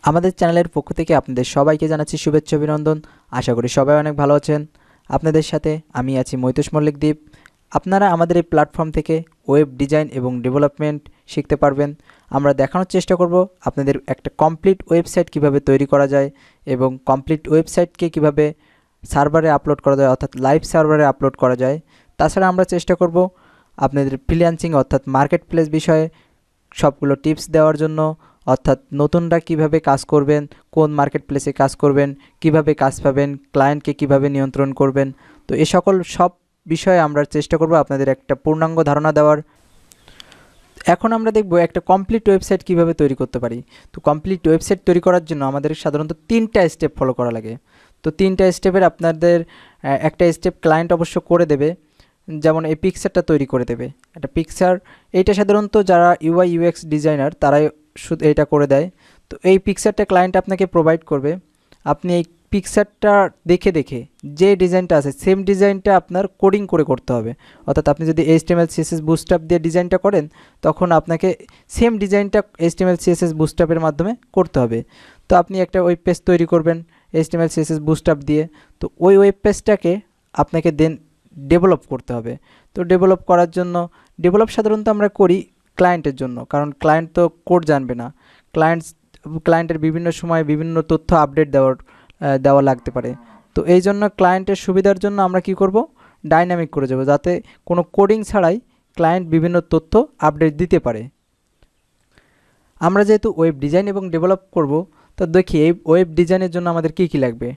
আমাদের চ্যানেলের পক্ষ থেকে আপনাদের সবাইকে জানাচ্ছি শুভেচ্ছা অভিনন্দন। আশা করি সবাই অনেক ভালো আছেন। আপনাদের সাথে আমি আছি মৈতোষ মল্লিক দ্বীপ। আপনারা আমাদের এই প্ল্যাটফর্ম থেকে ওয়েব ডিজাইন এবং ডেভেলপমেন্ট শিখতে পারবেন। আমরা দেখানোর চেষ্টা করব আপনাদের একটা কমপ্লিট ওয়েবসাইট কিভাবে তৈরি করা যায় এবং কমপ্লিট ওয়েবসাইটকে কিভাবে সার্ভারে আপলোড করা যায়, অর্থাৎ লাইভ সার্ভারে আপলোড করা যায়। তাছাড়া আমরা চেষ্টা করব আপনাদের ফ্রিল্যান্সিং অর্থাৎ মার্কেট প্লেস বিষয়ে সবগুলো টিপস দেওয়ার জন্য, অর্থাৎ নতুনরা কিভাবে কাজ করবেন, কোন মার্কেট প্লেসে কাজ করবেন, কিভাবে কাজ পাবেন, ক্লায়েন্টকে কিভাবে নিয়ন্ত্রণ করবেন। তো এই সব বিষয়ে আমরা চেষ্টা করব আপনাদের একটা পূর্ণাঙ্গ ধারণা দেওয়ার। এখন আমরা দেখব একটা কমপ্লিট ওয়েবসাইট কিভাবে তৈরি করতে পারি। তো কমপ্লিট ওয়েবসাইট তৈরি করার জন্য আমাদের সাধারণত 3টা স্টেপ ফলো করা লাগে। তো 3টা স্টেপের আপনাদের একটা স্টেপ ক্লায়েন্ট অবশ্য করে দেবে, যেমন এই পিকচারটা তৈরি করে দেবে। একটা পিকচার এইটা সাধারণত যারা ইউআই ইউএক্স ডিজাইনার তারাই শুধু এইটা করে দেয়। তো এই পিকচারটা ক্লায়েন্ট আপনাকে প্রোভাইড করবে। আপনি এই পিকচারটা দেখে দেখে যে ডিজাইনটা আছে সেম ডিজাইনটা আপনার কোডিং করে করতে হবে। অর্থাৎ আপনি যদি এইচটিএমএল সিএসএস বুটস্ট্র্যাপ দিয়ে ডিজাইনটা করেন, তখন আপনাকে সেম ডিজাইনটা এইচটিএমএল সিএসএস বুটস্ট্র্যাপের মাধ্যমে করতে হবে। তো আপনি একটা ওয়েব পেজ তৈরি করবেন এইচটিএমএল সিএসএস বুটস্ট্র্যাপ দিয়ে। তো ওই ওয়েব পেজটাকে আপনাকে দেন ডেভেলপ করতে হবে। তো ডেভেলপ করার জন্য সাধারণত আমরা করি ক্লায়েন্টের জন্য, কারণ ক্লায়েন্ট তো কোড জানবে না। ক্লায়েন্টের বিভিন্ন সময় বিভিন্ন তথ্য আপডেট দেওয়া লাগতে পারে। তো এই জন্য ক্লায়েন্টের সুবিধার জন্য আমরা কি করব, ডাইনামিক করে যাব, যাতে কোনো কোডিং ছাড়াই ক্লায়েন্ট বিভিন্ন তথ্য আপডেট দিতে পারে। আমরা যেহেতু ওয়েব ডিজাইন এবং ডেভেলপ করব, তো দেখি এই ওয়েব ডিজাইনের জন্য আমাদের কি লাগবে।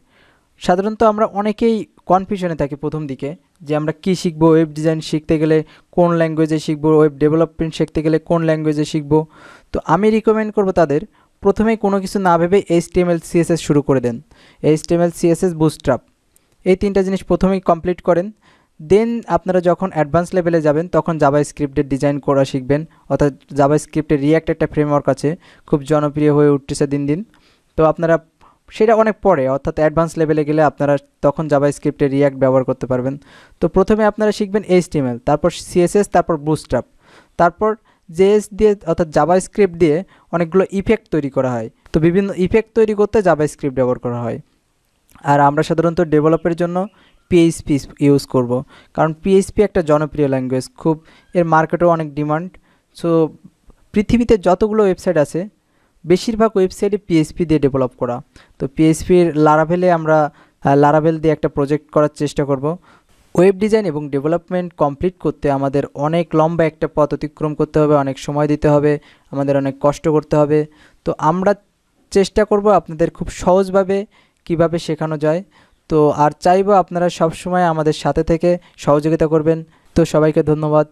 সাধারণত আমরা অনেকেই কনফিউশনে থাকি প্রথম দিকে, যে আমরা কি শিখব, ওয়েব ডিজাইন শিখতে গেলে কোন ল্যাঙ্গুয়েজে শিখব, ওয়েব ডেভেলপমেন্ট শিখতে গেলে কোন ল্যাঙ্গুয়েজে শিখব। তো আমি রিকমেন্ড করব তাদের প্রথমেই কোনো কিছু না ভেবে এইচটিএমএল সিএসএস শুরু করে দেন। এইচটিএমএল সিএসএস বুটস্ট্র্যাপ এই 3টা জিনিস প্রথমেই কমপ্লিট করেন। দেন আপনারা যখন অ্যাডভান্স লেভেলে যাবেন তখন জাভাস্ক্রিপ্টের ডিজাইন করা শিখবেন। অর্থাৎ জাভাস্ক্রিপ্টের রিয়্যাক্ট একটা ফ্রেমওয়ার্ক আছে, খুব জনপ্রিয় হয়ে উঠতেছে দিন দিন। তো আপনারা সেটা অনেক পরে, অর্থাৎ অ্যাডভান্স লেভেলে গেলে আপনারা তখন জাভাস্ক্রিপ্টের রিয়্যাক্ট ব্যবহার করতে পারবেন। তো প্রথমে আপনারা শিখবেন এইচটিএমএল, তারপর সিএসএস, তারপর বুটস্ট্র্যাপ, তারপর জেএস দিয়ে অর্থাৎ জাভাস্ক্রিপ্ট দিয়ে অনেকগুলো ইফেক্ট তৈরি করা হয়। তো বিভিন্ন ইফেক্ট তৈরি করতে জাভাস্ক্রিপ্ট ব্যবহার করা হয়। আর আমরা সাধারণত ডেভেলপের জন্য পিএইচপি ইউজ করব, কারণ পিএইচপি একটা জনপ্রিয় ল্যাঙ্গুয়েজ, খুব এর মার্কেটেও অনেক ডিমান্ড। সো পৃথিবীতে যতগুলো ওয়েবসাইট আছে বেশিরভাগ ওয়েবসাইটে পিএইচপি দিয়ে ডেভেলপ করা। তো পিএইচপির লারাভেলে আমরা লারাভেল দিয়ে একটা প্রজেক্ট করার চেষ্টা করব। ওয়েব ডিজাইন এবং ডেভেলপমেন্ট কমপ্লিট করতে আমাদের অনেক লম্বা একটা পথ অতিক্রম করতে হবে, অনেক সময় দিতে হবে, আমাদের অনেক কষ্ট করতে হবে। তো আমরা চেষ্টা করব আপনাদের খুব সহজভাবে কিভাবে শেখানো যায়। তো আর চাইবো আপনারা সব সময় আমাদের সাথে থেকে সহযোগিতা করবেন। তো সবাইকে ধন্যবাদ।